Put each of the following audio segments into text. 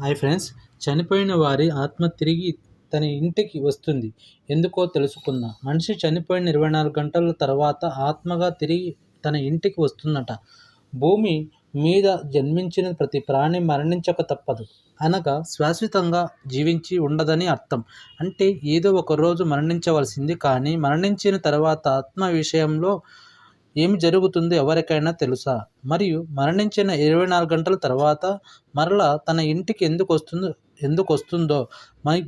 Hi friends, చనిపోయిన వారి ఆత్మ తిరిగి తన ఇంటికి వస్తుంది. ఎందుకో తెలుసుకుందాం. మనిషి చనిపోయిన 24 గంటల తర్వాత ఆత్మగా తిరిగి తన ఇంటికి వస్తుందట. భూమి మీద జన్మించిన ప్రతి ప్రాణి మరణించక తప్పదు. అనగా శాశ్వతంగా జీవించి ఉండదని అర్థం. అంటే ఏదో ఒక రోజు మరణించవలసింది. కానీ మరణించిన తర్వాత ఆత్మ విషయంలో ఏమి జరుగుతుందో ఎవరికైనా తెలుసా? మరియు మరణించిన 24 గంటల తర్వాత మరలా తన ఇంటికి ఎందుకొస్తుందో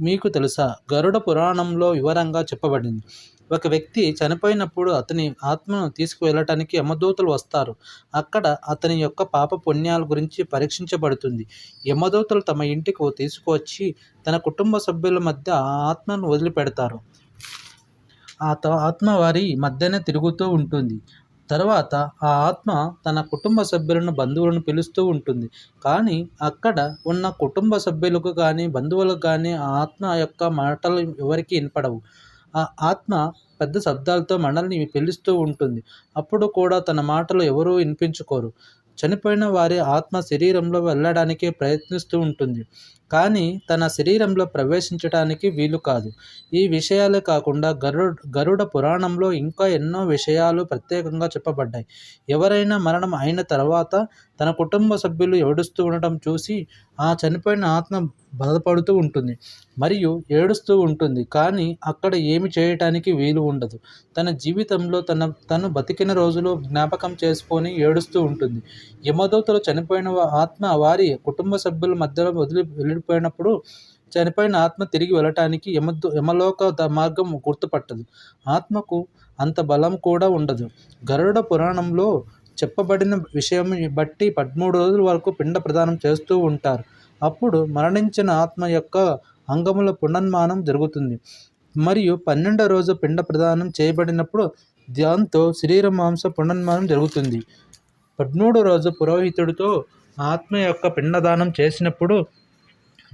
మీకు తెలుసా? గరుడ పురాణంలో వివరంగా చెప్పబడింది. ఒక వ్యక్తి చనిపోయినప్పుడు అతని ఆత్మను తీసుకువెళ్ళటానికి యమదూతలు వస్తారు. అక్కడ అతని యొక్క పాప పుణ్యాల గురించి పరీక్షించబడుతుంది. యమదూతలు తమ ఇంటికి తీసుకువచ్చి తన కుటుంబ సభ్యుల మధ్య ఆ ఆత్మను వదిలిపెడతారు. ఆత్మ వారి మధ్యనే తిరుగుతూ ఉంటుంది. తర్వాత ఆ ఆత్మ తన కుటుంబ సభ్యులను, బంధువులను పిలుస్తూ ఉంటుంది. కానీ అక్కడ ఉన్న కుటుంబ సభ్యులకు కానీ, బంధువులకు కానీ ఆ ఆత్మ యొక్క మాటలు ఎవరికీ వినపడవు. ఆ ఆత్మ పెద్ద శబ్దాలతో మనల్ని పిలుస్తూ ఉంటుంది. అప్పుడు కూడా తన మాటలు ఎవరూ వినిపించుకోరు. చనిపోయిన వారి ఆత్మ శరీరంలో వెళ్ళడానికి ప్రయత్నిస్తూ ఉంటుంది, కానీ తన శరీరంలో ప్రవేశించడానికి వీలు కాదు. ఈ విషయాలే కాకుండా గరుడ పురాణంలో ఇంకా ఎన్నో విషయాలు ప్రత్యేకంగా చెప్పబడ్డాయి. ఎవరైనా మరణం అయిన తర్వాత తన కుటుంబ సభ్యులు ఏడుస్తూ ఉండటం చూసి ఆ చనిపోయిన ఆత్మ బాధపడుతూ ఉంటుంది మరియు ఏడుస్తూ ఉంటుంది. కానీ అక్కడ ఏమి చేయటానికి వీలు ఉండదు. తన జీవితంలో తను బతికిన రోజులు జ్ఞాపకం చేసుకొని ఏడుస్తూ ఉంటుంది. యమదూతలు చనిపోయిన ఆత్మ వారి కుటుంబ సభ్యుల మధ్యలో వెళ్ళిపోయినప్పుడు చనిపోయిన ఆత్మ తిరిగి వెళ్ళటానికి యమలోక మార్గం గుర్తుపట్టదు. ఆత్మకు అంత బలం కూడా ఉండదు. గరుడ పురాణంలో చెప్పబడిన విషయం బట్టి 13 రోజుల వరకు పిండ ప్రదానం చేస్తూ ఉంటారు. అప్పుడు మరణించిన ఆత్మ యొక్క అంగముల పునర్మానం జరుగుతుంది మరియు 12వ రోజు పిండ ప్రదానం చేయబడినప్పుడు దాంతో శరీర మాంస పునర్మానం జరుగుతుంది. 13వ రోజు పురోహితుడితో ఆత్మ యొక్క పిండదానం చేసినప్పుడు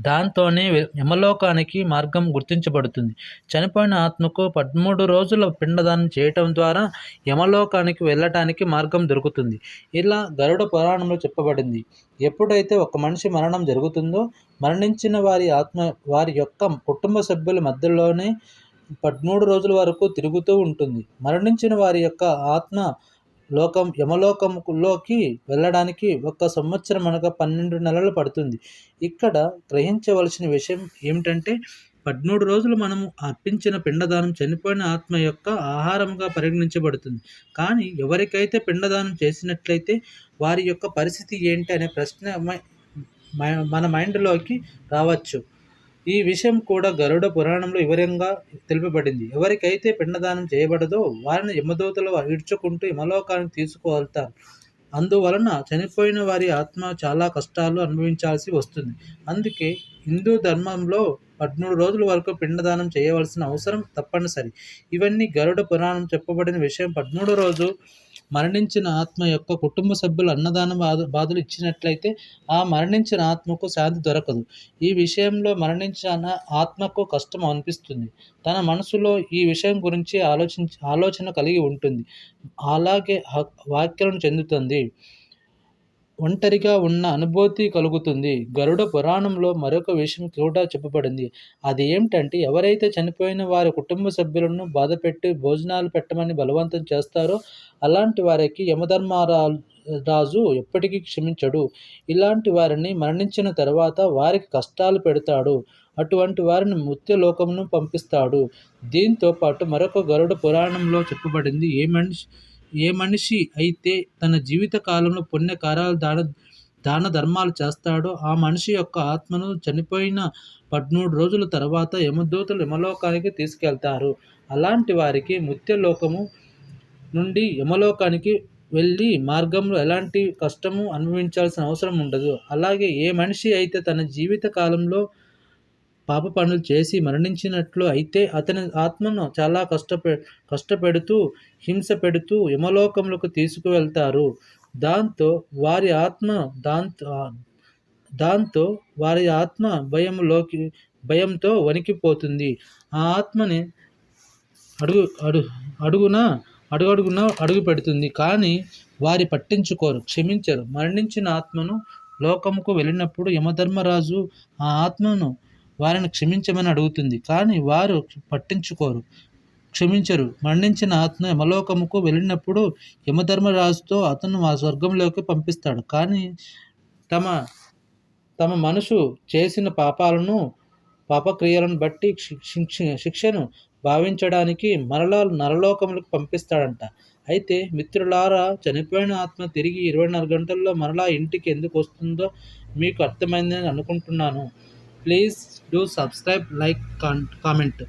దాంతోనే యమలోకానికి మార్గం గుర్తించబడుతుంది. చనిపోయిన ఆత్మకు 13 రోజుల పిండదానం చేయటం ద్వారా యమలోకానికి వెళ్ళటానికి మార్గం దొరుకుతుంది. ఇలా గరుడ పురాణంలో చెప్పబడింది. ఎప్పుడైతే ఒక మనిషి మరణం జరుగుతుందో మరణించిన వారి ఆత్మ వారి యొక్క కుటుంబ సభ్యుల మధ్యలోనే 13 రోజుల వరకు తిరుగుతూ ఉంటుంది. మరణించిన వారి యొక్క ఆత్మ యమలోకంలోకి వెళ్ళడానికి 1 సంవత్సరం అనగా 12 నెలలు పడుతుంది. ఇక్కడ గ్రహించవలసిన విషయం ఏమిటంటే 13 రోజులు మనము అర్పించిన పిండదానం చనిపోయిన ఆత్మ యొక్క ఆహారంగా పరిగణించబడుతుంది. కానీ ఎవరికైతే పిండదానం చేసినట్లయితే వారి యొక్క పరిస్థితి ఏంటి అనే ప్రశ్న మన మైండ్లోకి రావచ్చు. ఈ విషయం కూడా గరుడ పురాణంలో వివరంగా తెలుపబడింది. ఎవరికైతే పిండదానం చేయబడదో వారిని యమదూతలు ఈడ్చుకుంటూ యమలోకానికి తీసుకువెళ్తారు. అందువలన చనిపోయిన వారి ఆత్మ చాలా కష్టాలు అనుభవించాల్సి వస్తుంది. అందుకే హిందూ ధర్మంలో 13 రోజుల వరకు పిండదానం చేయవలసిన అవసరం తప్పనిసరి. ఇవన్నీ గరుడ పురాణం చెప్పబడిన విషయం. 13వ రోజు మరణించిన ఆత్మ యొక్క కుటుంబ సభ్యులు అన్నదాన బాధలు ఇచ్చినట్లయితే ఆ మరణించిన ఆత్మకు శాంతి దొరకదు. ఈ విషయంలో మరణించిన ఆత్మకు కష్టం అనిపిస్తుంది. తన మనసులో ఈ విషయం గురించి ఆలోచన కలిగి ఉంటుంది. అలాగే వ్యాఖ్యలను చెందుతుంది. ఒంటరిగా ఉన్న అనుభూతి కలుగుతుంది. గరుడ పురాణంలో మరొక విషయం కూడా చెప్పబడింది. అది ఏమిటంటే ఎవరైతే చనిపోయిన వారి కుటుంబ సభ్యులను బాధపెట్టి భోజనాలు పెట్టమని బలవంతం చేస్తారో అలాంటి వారికి యమధర్మరాజు ఎప్పటికీ క్షమించడు. ఇలాంటి వారిని మరణించిన తర్వాత వారికి కష్టాలు పెడతాడు. అటువంటి వారిని మృత్యులోకమును పంపిస్తాడు. దీంతో పాటు మరొక గరుడ పురాణంలో చెప్పబడింది. ఏ మనిషి అయితే తన జీవిత కాలంలో పుణ్యకార్యాలు దాన ధర్మాలు చేస్తాడో ఆ మనిషి యొక్క ఆత్మను చనిపోయిన 13 రోజుల తర్వాత యమదూతలు యమలోకానికి తీసుకెళ్తారు. అలాంటి వారికి మృత్యులోకము నుండి యమలోకానికి వెళ్ళి మార్గంలో ఎలాంటి కష్టము అనుభవించాల్సిన అవసరం ఉండదు. అలాగే ఏ మనిషి అయితే తన జీవిత కాలంలో పాప పనులు చేసి మరణించినట్లు అయితే అతని ఆత్మను చాలా కష్టపెడుతూ హింస పెడుతూ యమలోకంలోకి తీసుకువెళ్తారు. దాంతో వారి ఆత్మ భయంతో వణికిపోతుంది. ఆ ఆత్మని అడుగడుగున అడుగు పెడుతుంది. కానీ వారి పట్టించుకోరు, క్షమించరు. మరణించిన ఆత్మను లోకముకు వెళ్ళినప్పుడు యమధర్మరాజు ఆ ఆత్మను వారిని క్షమించమని అడుగుతుంది. కానీ వారు పట్టించుకోరు, క్షమించరు. మరణించిన ఆత్మ యమలోకముకు వెళ్ళినప్పుడు యమధర్మరాజుతో అతను ఆ స్వర్గంలోకి పంపిస్తాడు. కానీ తమ తమ మనసు చేసిన పాపక్రియలను బట్టి శిక్షను భావించడానికి మరలా నరలోకములకు పంపిస్తాడంట. అయితే మిత్రులారా, చనిపోయిన ఆత్మ తిరిగి 24 గంటల్లో మరలా ఇంటికి ఎందుకు వస్తుందో మీకు అర్థమైందని అనుకుంటున్నాను. Please do subscribe, like, comment.